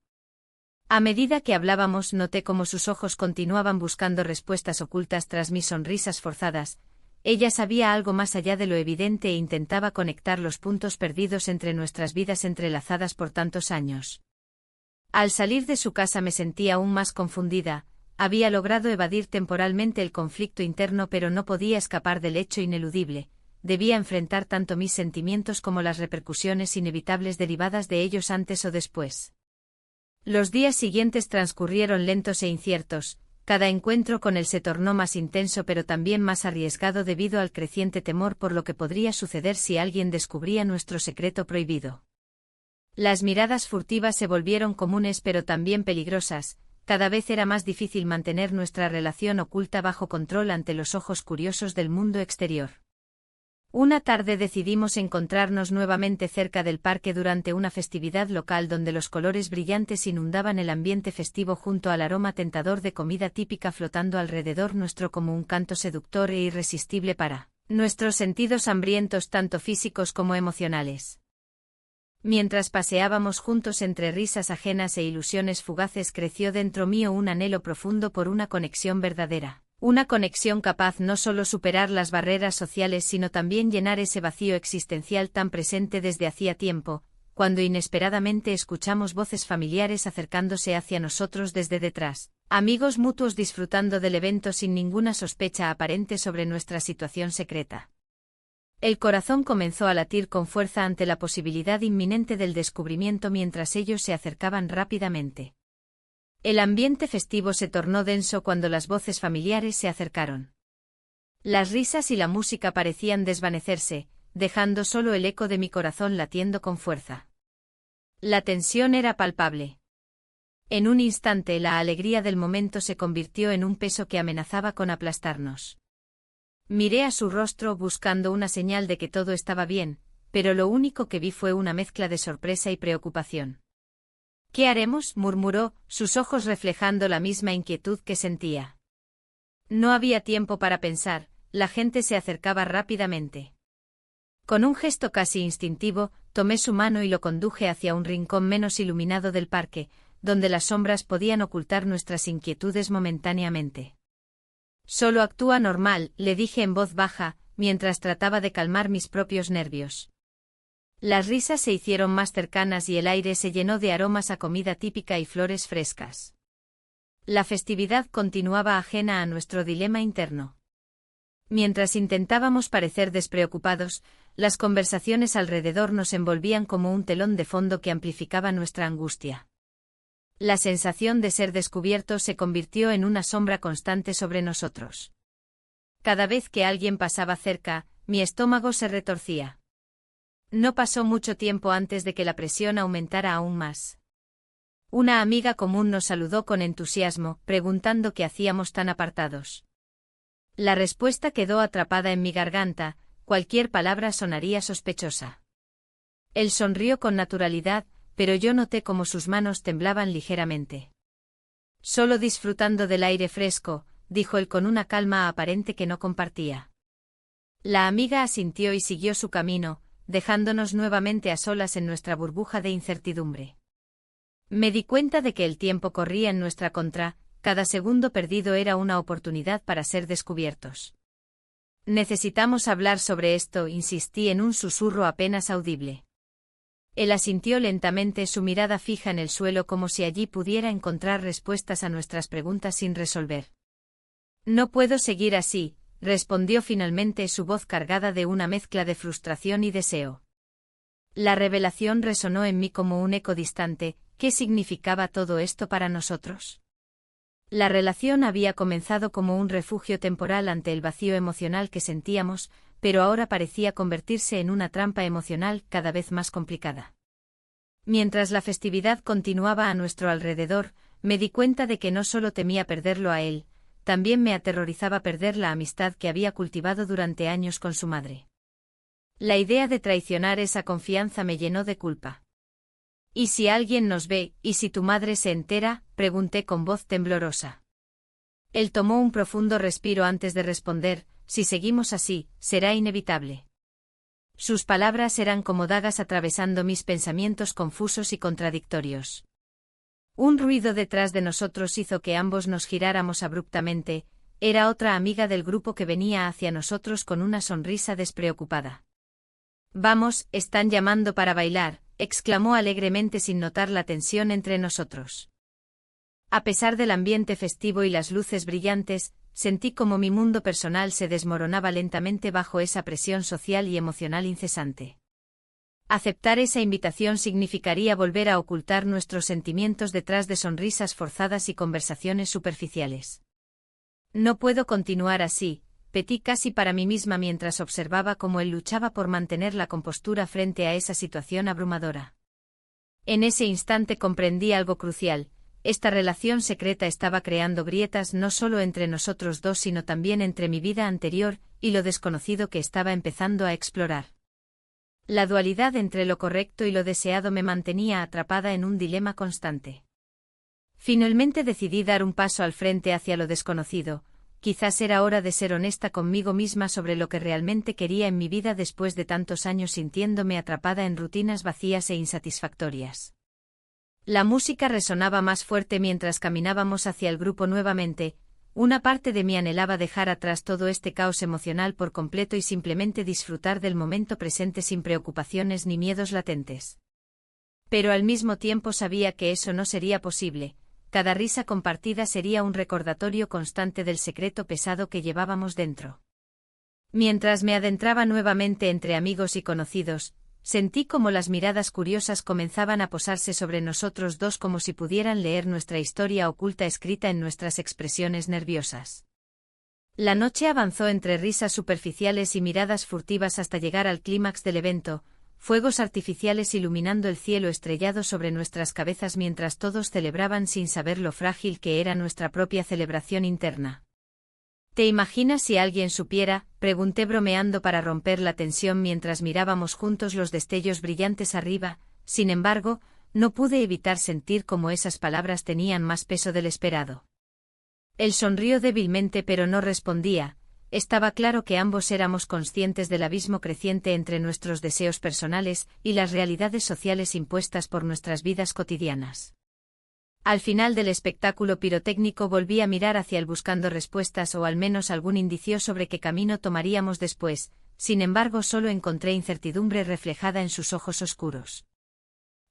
A medida que hablábamos noté cómo sus ojos continuaban buscando respuestas ocultas tras mis sonrisas forzadas. Ella sabía algo más allá de lo evidente e intentaba conectar los puntos perdidos entre nuestras vidas entrelazadas por tantos años. Al salir de su casa me sentía aún más confundida. Había logrado evadir temporalmente el conflicto interno pero no podía escapar del hecho ineludible. Debía enfrentar tanto mis sentimientos como las repercusiones inevitables derivadas de ellos antes o después. Los días siguientes transcurrieron lentos e inciertos, cada encuentro con él se tornó más intenso pero también más arriesgado debido al creciente temor por lo que podría suceder si alguien descubría nuestro secreto prohibido. Las miradas furtivas se volvieron comunes pero también peligrosas, cada vez era más difícil mantener nuestra relación oculta bajo control ante los ojos curiosos del mundo exterior. Una tarde decidimos encontrarnos nuevamente cerca del parque durante una festividad local donde los colores brillantes inundaban el ambiente festivo junto al aroma tentador de comida típica flotando alrededor nuestro como un canto seductor e irresistible para nuestros sentidos hambrientos tanto físicos como emocionales. Mientras paseábamos juntos entre risas ajenas e ilusiones fugaces creció dentro mío un anhelo profundo por una conexión verdadera. Una conexión capaz no solo superar las barreras sociales sino también llenar ese vacío existencial tan presente desde hacía tiempo, cuando inesperadamente escuchamos voces familiares acercándose hacia nosotros desde detrás, amigos mutuos disfrutando del evento sin ninguna sospecha aparente sobre nuestra situación secreta. El corazón comenzó a latir con fuerza ante la posibilidad inminente del descubrimiento mientras ellos se acercaban rápidamente. El ambiente festivo se tornó denso cuando las voces familiares se acercaron. Las risas y la música parecían desvanecerse, dejando solo el eco de mi corazón latiendo con fuerza. La tensión era palpable. En un instante la alegría del momento se convirtió en un peso que amenazaba con aplastarnos. Miré a su rostro buscando una señal de que todo estaba bien, pero lo único que vi fue una mezcla de sorpresa y preocupación. «¿Qué haremos?», murmuró, sus ojos reflejando la misma inquietud que sentía. No había tiempo para pensar, la gente se acercaba rápidamente. Con un gesto casi instintivo, tomé su mano y lo conduje hacia un rincón menos iluminado del parque, donde las sombras podían ocultar nuestras inquietudes momentáneamente. «Solo actúa normal», le dije en voz baja, mientras trataba de calmar mis propios nervios. Las risas se hicieron más cercanas y el aire se llenó de aromas a comida típica y flores frescas. La festividad continuaba ajena a nuestro dilema interno. Mientras intentábamos parecer despreocupados, las conversaciones alrededor nos envolvían como un telón de fondo que amplificaba nuestra angustia. La sensación de ser descubiertos se convirtió en una sombra constante sobre nosotros. Cada vez que alguien pasaba cerca, mi estómago se retorcía. No pasó mucho tiempo antes de que la presión aumentara aún más. Una amiga común nos saludó con entusiasmo, preguntando qué hacíamos tan apartados. La respuesta quedó atrapada en mi garganta, cualquier palabra sonaría sospechosa. Él sonrió con naturalidad, pero yo noté cómo sus manos temblaban ligeramente. Solo disfrutando del aire fresco, dijo él con una calma aparente que no compartía. La amiga asintió y siguió su camino, dejándonos nuevamente a solas en nuestra burbuja de incertidumbre. Me di cuenta de que el tiempo corría en nuestra contra, cada segundo perdido era una oportunidad para ser descubiertos. Necesitamos hablar sobre esto, insistí en un susurro apenas audible. Él asintió lentamente, su mirada fija en el suelo como si allí pudiera encontrar respuestas a nuestras preguntas sin resolver. No puedo seguir así, respondió finalmente, su voz cargada de una mezcla de frustración y deseo. La revelación resonó en mí como un eco distante. ¿Qué significaba todo esto para nosotros? La relación había comenzado como un refugio temporal ante el vacío emocional que sentíamos, pero ahora parecía convertirse en una trampa emocional cada vez más complicada. Mientras la festividad continuaba a nuestro alrededor, me di cuenta de que no solo temía perderlo a él, también me aterrorizaba perder la amistad que había cultivado durante años con su madre. La idea de traicionar esa confianza me llenó de culpa. ¿Y si alguien nos ve, y si tu madre se entera?, pregunté con voz temblorosa. Él tomó un profundo respiro antes de responder, si seguimos así, será inevitable. Sus palabras eran como dagas atravesando mis pensamientos confusos y contradictorios. Un ruido detrás de nosotros hizo que ambos nos giráramos abruptamente, era otra amiga del grupo que venía hacia nosotros con una sonrisa despreocupada. Vamos, están llamando para bailar, exclamó alegremente sin notar la tensión entre nosotros. A pesar del ambiente festivo y las luces brillantes, sentí como mi mundo personal se desmoronaba lentamente bajo esa presión social y emocional incesante. Aceptar esa invitación significaría volver a ocultar nuestros sentimientos detrás de sonrisas forzadas y conversaciones superficiales. No puedo continuar así, petí casi para mí misma mientras observaba cómo él luchaba por mantener la compostura frente a esa situación abrumadora. En ese instante comprendí algo crucial: esta relación secreta estaba creando grietas no solo entre nosotros dos sino también entre mi vida anterior y lo desconocido que estaba empezando a explorar. La dualidad entre lo correcto y lo deseado me mantenía atrapada en un dilema constante. Finalmente decidí dar un paso al frente hacia lo desconocido. Quizás era hora de ser honesta conmigo misma sobre lo que realmente quería en mi vida después de tantos años sintiéndome atrapada en rutinas vacías e insatisfactorias. La música resonaba más fuerte mientras caminábamos hacia el grupo nuevamente. Una parte de mí anhelaba dejar atrás todo este caos emocional por completo y simplemente disfrutar del momento presente sin preocupaciones ni miedos latentes. Pero al mismo tiempo sabía que eso no sería posible. Cada risa compartida sería un recordatorio constante del secreto pesado que llevábamos dentro. Mientras me adentraba nuevamente entre amigos y conocidos, sentí como las miradas curiosas comenzaban a posarse sobre nosotros dos como si pudieran leer nuestra historia oculta escrita en nuestras expresiones nerviosas. La noche avanzó entre risas superficiales y miradas furtivas hasta llegar al clímax del evento, fuegos artificiales iluminando el cielo estrellado sobre nuestras cabezas mientras todos celebraban sin saber lo frágil que era nuestra propia celebración interna. ¿Te imaginas si alguien supiera?, pregunté bromeando para romper la tensión mientras mirábamos juntos los destellos brillantes arriba. Sin embargo, no pude evitar sentir cómo esas palabras tenían más peso del esperado. Él sonrió débilmente pero no respondía. Estaba claro que ambos éramos conscientes del abismo creciente entre nuestros deseos personales y las realidades sociales impuestas por nuestras vidas cotidianas. Al final del espectáculo pirotécnico volví a mirar hacia él buscando respuestas o al menos algún indicio sobre qué camino tomaríamos después, sin embargo solo encontré incertidumbre reflejada en sus ojos oscuros.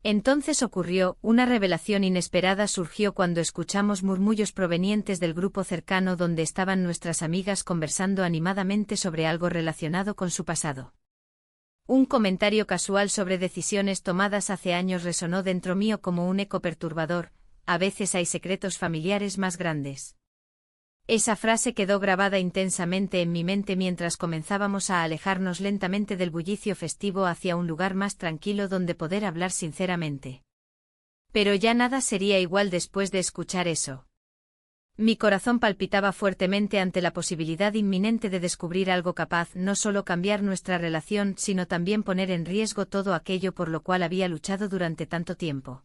Entonces ocurrió, una revelación inesperada surgió cuando escuchamos murmullos provenientes del grupo cercano donde estaban nuestras amigas conversando animadamente sobre algo relacionado con su pasado. Un comentario casual sobre decisiones tomadas hace años resonó dentro mío como un eco perturbador: a veces hay secretos familiares más grandes. Esa frase quedó grabada intensamente en mi mente mientras comenzábamos a alejarnos lentamente del bullicio festivo hacia un lugar más tranquilo donde poder hablar sinceramente. Pero ya nada sería igual después de escuchar eso. Mi corazón palpitaba fuertemente ante la posibilidad inminente de descubrir algo capaz no solo cambiar nuestra relación sino también poner en riesgo todo aquello por lo cual había luchado durante tanto tiempo.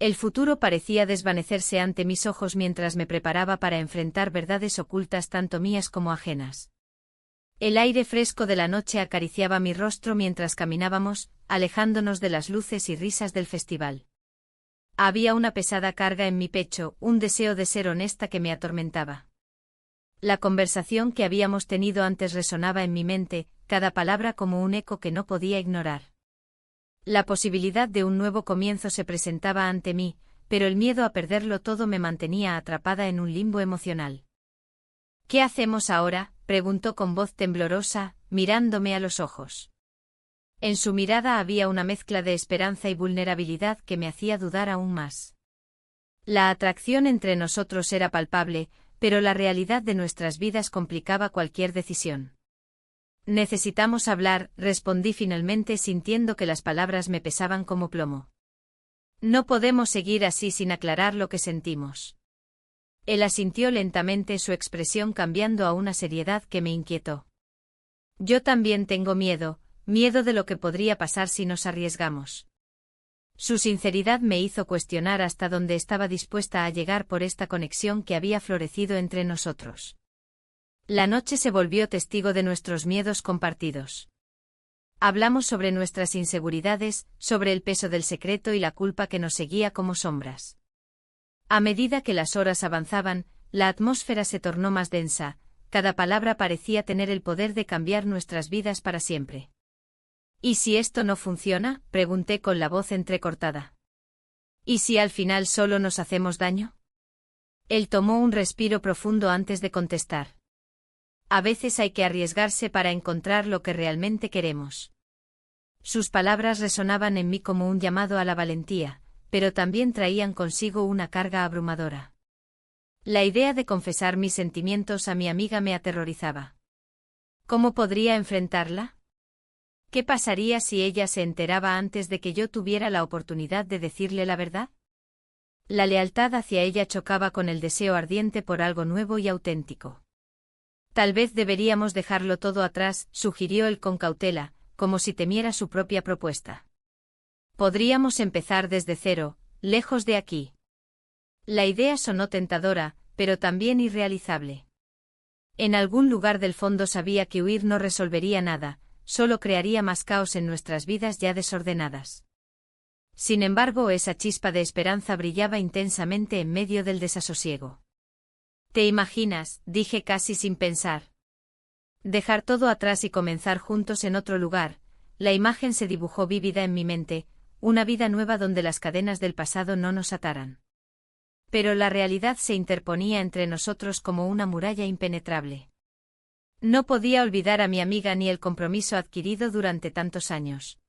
El futuro parecía desvanecerse ante mis ojos mientras me preparaba para enfrentar verdades ocultas tanto mías como ajenas. El aire fresco de la noche acariciaba mi rostro mientras caminábamos, alejándonos de las luces y risas del festival. Había una pesada carga en mi pecho, un deseo de ser honesta que me atormentaba. La conversación que habíamos tenido antes resonaba en mi mente, cada palabra como un eco que no podía ignorar. La posibilidad de un nuevo comienzo se presentaba ante mí, pero el miedo a perderlo todo me mantenía atrapada en un limbo emocional. «¿Qué hacemos ahora?», preguntó con voz temblorosa, mirándome a los ojos. En su mirada había una mezcla de esperanza y vulnerabilidad que me hacía dudar aún más. La atracción entre nosotros era palpable, pero la realidad de nuestras vidas complicaba cualquier decisión. «Necesitamos hablar», respondí finalmente sintiendo que las palabras me pesaban como plomo. «No podemos seguir así sin aclarar lo que sentimos». Él asintió lentamente, su expresión cambiando a una seriedad que me inquietó. «Yo también tengo miedo de lo que podría pasar si nos arriesgamos». Su sinceridad me hizo cuestionar hasta dónde estaba dispuesta a llegar por esta conexión que había florecido entre nosotros. La noche se volvió testigo de nuestros miedos compartidos. Hablamos sobre nuestras inseguridades, sobre el peso del secreto y la culpa que nos seguía como sombras. A medida que las horas avanzaban, la atmósfera se tornó más densa, cada palabra parecía tener el poder de cambiar nuestras vidas para siempre. «¿Y si esto no funciona?», pregunté con la voz entrecortada. «¿Y si al final solo nos hacemos daño?». Él tomó un respiro profundo antes de contestar. «A veces hay que arriesgarse para encontrar lo que realmente queremos». Sus palabras resonaban en mí como un llamado a la valentía, pero también traían consigo una carga abrumadora. La idea de confesar mis sentimientos a mi amiga me aterrorizaba. ¿Cómo podría enfrentarla? ¿Qué pasaría si ella se enteraba antes de que yo tuviera la oportunidad de decirle la verdad? La lealtad hacia ella chocaba con el deseo ardiente por algo nuevo y auténtico. «Tal vez deberíamos dejarlo todo atrás», sugirió él con cautela, como si temiera su propia propuesta. «Podríamos empezar desde cero, lejos de aquí». La idea sonó tentadora, pero también irrealizable. En algún lugar del fondo sabía que huir no resolvería nada, solo crearía más caos en nuestras vidas ya desordenadas. Sin embargo, esa chispa de esperanza brillaba intensamente en medio del desasosiego. «¿Te imaginas?», dije casi sin pensar. «Dejar todo atrás y comenzar juntos en otro lugar». La imagen se dibujó vívida en mi mente, una vida nueva donde las cadenas del pasado no nos ataran. Pero la realidad se interponía entre nosotros como una muralla impenetrable. No podía olvidar a mi amiga ni el compromiso adquirido durante tantos años.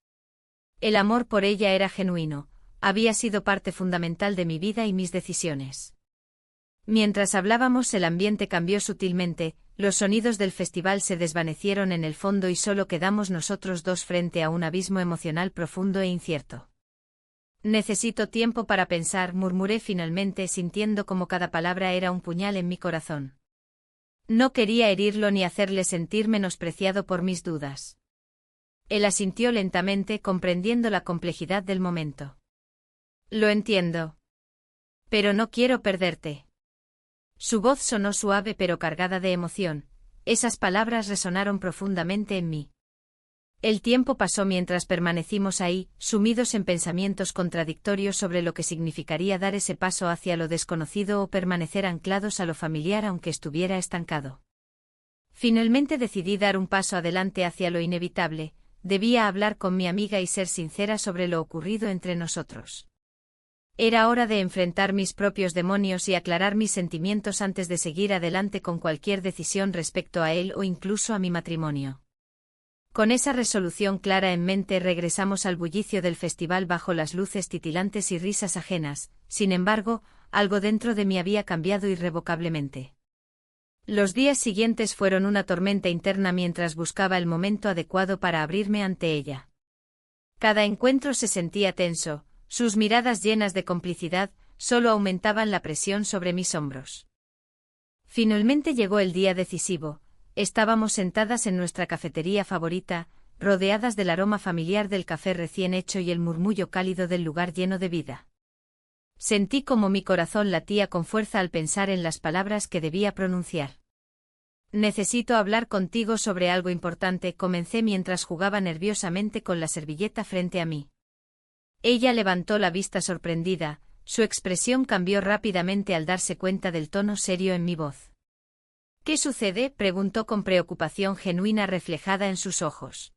El amor por ella era genuino, había sido parte fundamental de mi vida y mis decisiones. Mientras hablábamos, el ambiente cambió sutilmente, los sonidos del festival se desvanecieron en el fondo y solo quedamos nosotros dos frente a un abismo emocional profundo e incierto. «Necesito tiempo para pensar», murmuré finalmente sintiendo como cada palabra era un puñal en mi corazón. No quería herirlo ni hacerle sentir menospreciado por mis dudas. Él asintió lentamente, comprendiendo la complejidad del momento. «Lo entiendo. Pero no quiero perderte». Su voz sonó suave pero cargada de emoción, esas palabras resonaron profundamente en mí. El tiempo pasó mientras permanecimos ahí, sumidos en pensamientos contradictorios sobre lo que significaría dar ese paso hacia lo desconocido o permanecer anclados a lo familiar aunque estuviera estancado. Finalmente decidí dar un paso adelante hacia lo inevitable, debía hablar con mi amiga y ser sincera sobre lo ocurrido entre nosotros. Era hora de enfrentar mis propios demonios y aclarar mis sentimientos antes de seguir adelante con cualquier decisión respecto a él o incluso a mi matrimonio. Con esa resolución clara en mente regresamos al bullicio del festival bajo las luces titilantes y risas ajenas, sin embargo, algo dentro de mí había cambiado irrevocablemente. Los días siguientes fueron una tormenta interna mientras buscaba el momento adecuado para abrirme ante ella. Cada encuentro se sentía tenso. Sus miradas llenas de complicidad solo aumentaban la presión sobre mis hombros. Finalmente llegó el día decisivo. Estábamos sentadas en nuestra cafetería favorita, rodeadas del aroma familiar del café recién hecho y el murmullo cálido del lugar lleno de vida. Sentí como mi corazón latía con fuerza al pensar en las palabras que debía pronunciar. Necesito hablar contigo sobre algo importante, comencé mientras jugaba nerviosamente con la servilleta frente a mí. Ella levantó la vista sorprendida, su expresión cambió rápidamente al darse cuenta del tono serio en mi voz. ¿Qué sucede?, preguntó con preocupación genuina reflejada en sus ojos.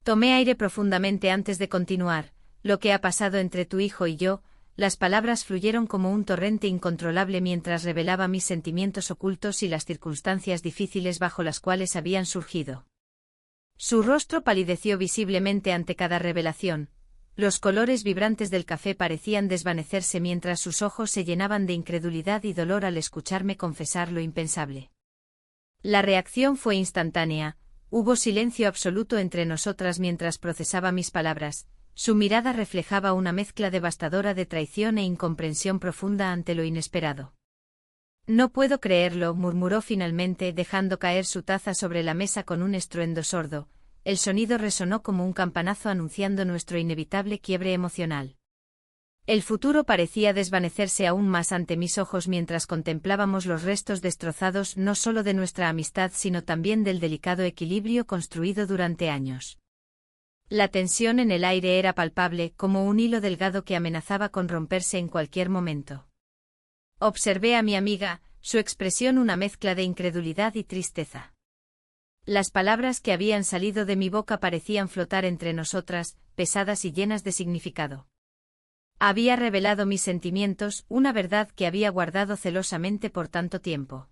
Tomé aire profundamente antes de continuar. Lo que ha pasado entre tu hijo y yo. Las palabras fluyeron como un torrente incontrolable mientras revelaba mis sentimientos ocultos y las circunstancias difíciles bajo las cuales habían surgido. Su rostro palideció visiblemente ante cada revelación. Los colores vibrantes del café parecían desvanecerse mientras sus ojos se llenaban de incredulidad y dolor al escucharme confesar lo impensable. La reacción fue instantánea. Hubo silencio absoluto entre nosotras mientras procesaba mis palabras. Su mirada reflejaba una mezcla devastadora de traición e incomprensión profunda ante lo inesperado. No puedo creerlo, murmuró finalmente, dejando caer su taza sobre la mesa con un estruendo sordo. El sonido resonó como un campanazo anunciando nuestro inevitable quiebre emocional. El futuro parecía desvanecerse aún más ante mis ojos mientras contemplábamos los restos destrozados no solo de nuestra amistad sino también del delicado equilibrio construido durante años. La tensión en el aire era palpable, como un hilo delgado que amenazaba con romperse en cualquier momento. Observé a mi amiga, su expresión una mezcla de incredulidad y tristeza. Las palabras que habían salido de mi boca parecían flotar entre nosotras, pesadas y llenas de significado. Había revelado mis sentimientos, una verdad que había guardado celosamente por tanto tiempo.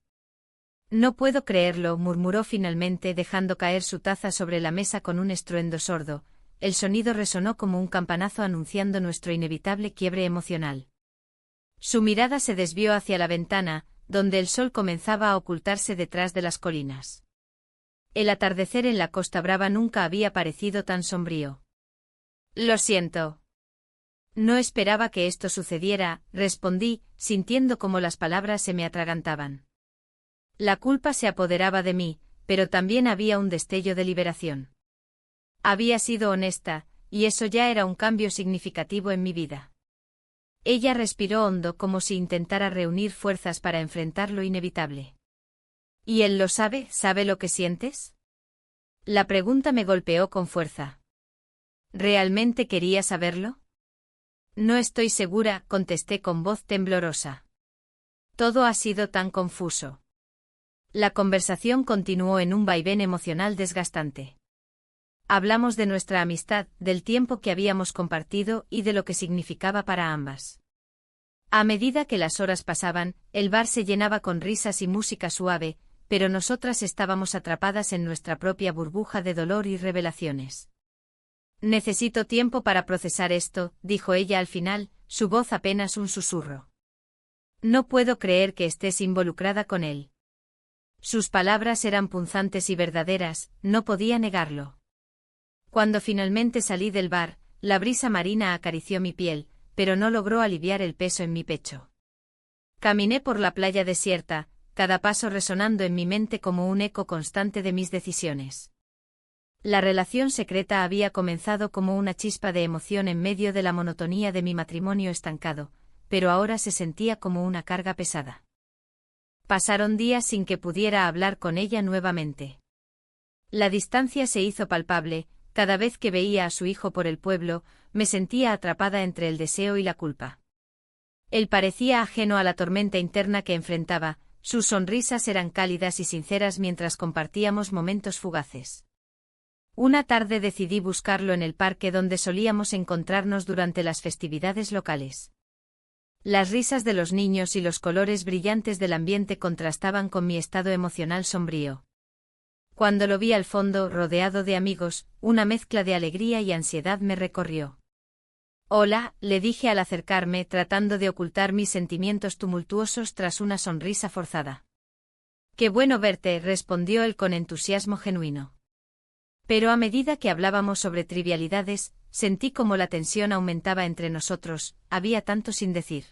No puedo creerlo, murmuró finalmente dejando caer su taza sobre la mesa con un estruendo sordo. El sonido resonó como un campanazo anunciando nuestro inevitable quiebre emocional. Su mirada se desvió hacia la ventana, donde el sol comenzaba a ocultarse detrás de las colinas. El atardecer en la Costa Brava nunca había parecido tan sombrío. Lo siento. No esperaba que esto sucediera, respondí, sintiendo como las palabras se me atragantaban. La culpa se apoderaba de mí, pero también había un destello de liberación. Había sido honesta, y eso ya era un cambio significativo en mi vida. Ella respiró hondo como si intentara reunir fuerzas para enfrentar lo inevitable. ¿Y él lo sabe? ¿Sabe lo que sientes? La pregunta me golpeó con fuerza. ¿Realmente quería saberlo? No estoy segura, contesté con voz temblorosa. Todo ha sido tan confuso. La conversación continuó en un vaivén emocional desgastante. Hablamos de nuestra amistad, del tiempo que habíamos compartido y de lo que significaba para ambas. A medida que las horas pasaban, el bar se llenaba con risas y música suave, pero nosotras estábamos atrapadas en nuestra propia burbuja de dolor y revelaciones. Necesito tiempo para procesar esto, dijo ella al final, su voz apenas un susurro. No puedo creer que estés involucrada con él. Sus palabras eran punzantes y verdaderas, no podía negarlo. Cuando finalmente salí del bar, la brisa marina acarició mi piel, pero no logró aliviar el peso en mi pecho. Caminé por la playa desierta, cada paso resonando en mi mente como un eco constante de mis decisiones. La relación secreta había comenzado como una chispa de emoción en medio de la monotonía de mi matrimonio estancado, pero ahora se sentía como una carga pesada. Pasaron días sin que pudiera hablar con ella nuevamente. La distancia se hizo palpable, cada vez que veía a su hijo por el pueblo, me sentía atrapada entre el deseo y la culpa. Él parecía ajeno a la tormenta interna que enfrentaba, sus sonrisas eran cálidas y sinceras mientras compartíamos momentos fugaces. Una tarde decidí buscarlo en el parque donde solíamos encontrarnos durante las festividades locales. Las risas de los niños y los colores brillantes del ambiente contrastaban con mi estado emocional sombrío. Cuando lo vi al fondo, rodeado de amigos, una mezcla de alegría y ansiedad me recorrió. Hola, le dije al acercarme, tratando de ocultar mis sentimientos tumultuosos tras una sonrisa forzada. Qué bueno verte, respondió él con entusiasmo genuino. Pero a medida que hablábamos sobre trivialidades, sentí como la tensión aumentaba entre nosotros, había tanto sin decir.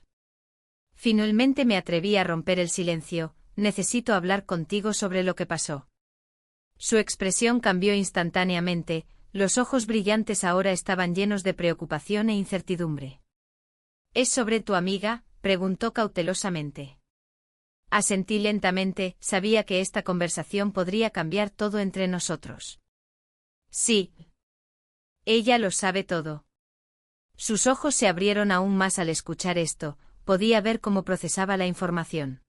Finalmente me atreví a romper el silencio, necesito hablar contigo sobre lo que pasó. Su expresión cambió instantáneamente, los ojos brillantes ahora estaban llenos de preocupación e incertidumbre. ¿Es sobre tu amiga?, preguntó cautelosamente. Asentí lentamente, sabía que esta conversación podría cambiar todo entre nosotros. Sí. Ella lo sabe todo. Sus ojos se abrieron aún más al escuchar esto, podía ver cómo procesaba la información.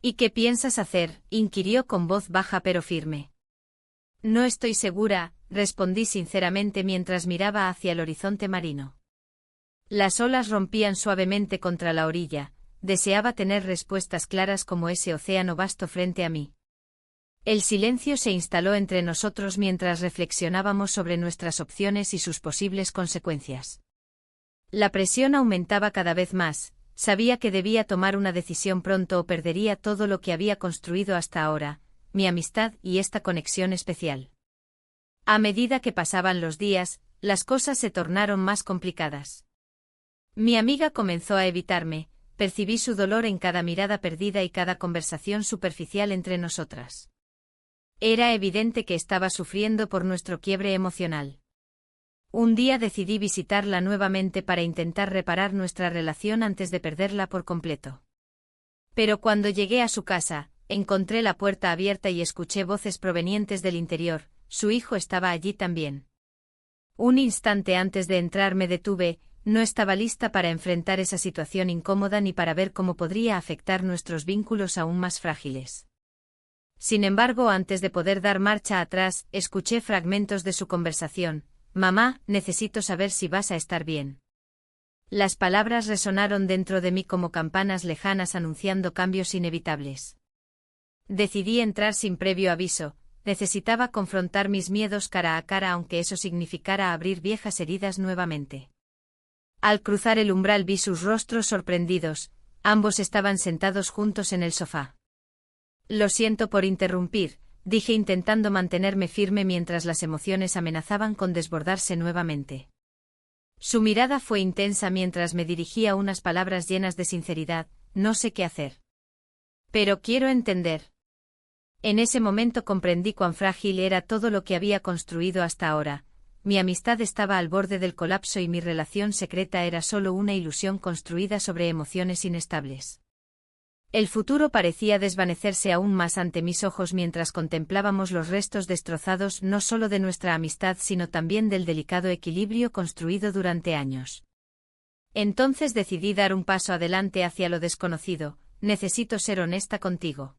¿Y qué piensas hacer?, inquirió con voz baja pero firme. No estoy segura, respondí sinceramente mientras miraba hacia el horizonte marino. Las olas rompían suavemente contra la orilla, deseaba tener respuestas claras como ese océano vasto frente a mí. El silencio se instaló entre nosotros mientras reflexionábamos sobre nuestras opciones y sus posibles consecuencias. La presión aumentaba cada vez más, sabía que debía tomar una decisión pronto o perdería todo lo que había construido hasta ahora, mi amistad y esta conexión especial. A medida que pasaban los días, las cosas se tornaron más complicadas. Mi amiga comenzó a evitarme, percibí su dolor en cada mirada perdida y cada conversación superficial entre nosotras. Era evidente que estaba sufriendo por nuestro quiebre emocional. Un día decidí visitarla nuevamente para intentar reparar nuestra relación antes de perderla por completo. Pero cuando llegué a su casa, encontré la puerta abierta y escuché voces provenientes del interior, su hijo estaba allí también. Un instante antes de entrar me detuve, no estaba lista para enfrentar esa situación incómoda ni para ver cómo podría afectar nuestros vínculos aún más frágiles. Sin embargo, antes de poder dar marcha atrás, escuché fragmentos de su conversación. «Mamá, necesito saber si vas a estar bien». Las palabras resonaron dentro de mí como campanas lejanas anunciando cambios inevitables. Decidí entrar sin previo aviso, necesitaba confrontar mis miedos cara a cara aunque eso significara abrir viejas heridas nuevamente. Al cruzar el umbral vi sus rostros sorprendidos, ambos estaban sentados juntos en el sofá. Lo siento por interrumpir, dije intentando mantenerme firme mientras las emociones amenazaban con desbordarse nuevamente. Su mirada fue intensa mientras me dirigía unas palabras llenas de sinceridad, no sé qué hacer. Pero quiero entender. En ese momento comprendí cuán frágil era todo lo que había construido hasta ahora. Mi amistad estaba al borde del colapso y mi relación secreta era solo una ilusión construida sobre emociones inestables. El futuro parecía desvanecerse aún más ante mis ojos mientras contemplábamos los restos destrozados no solo de nuestra amistad sino también del delicado equilibrio construido durante años. Entonces decidí dar un paso adelante hacia lo desconocido. Necesito ser honesta contigo.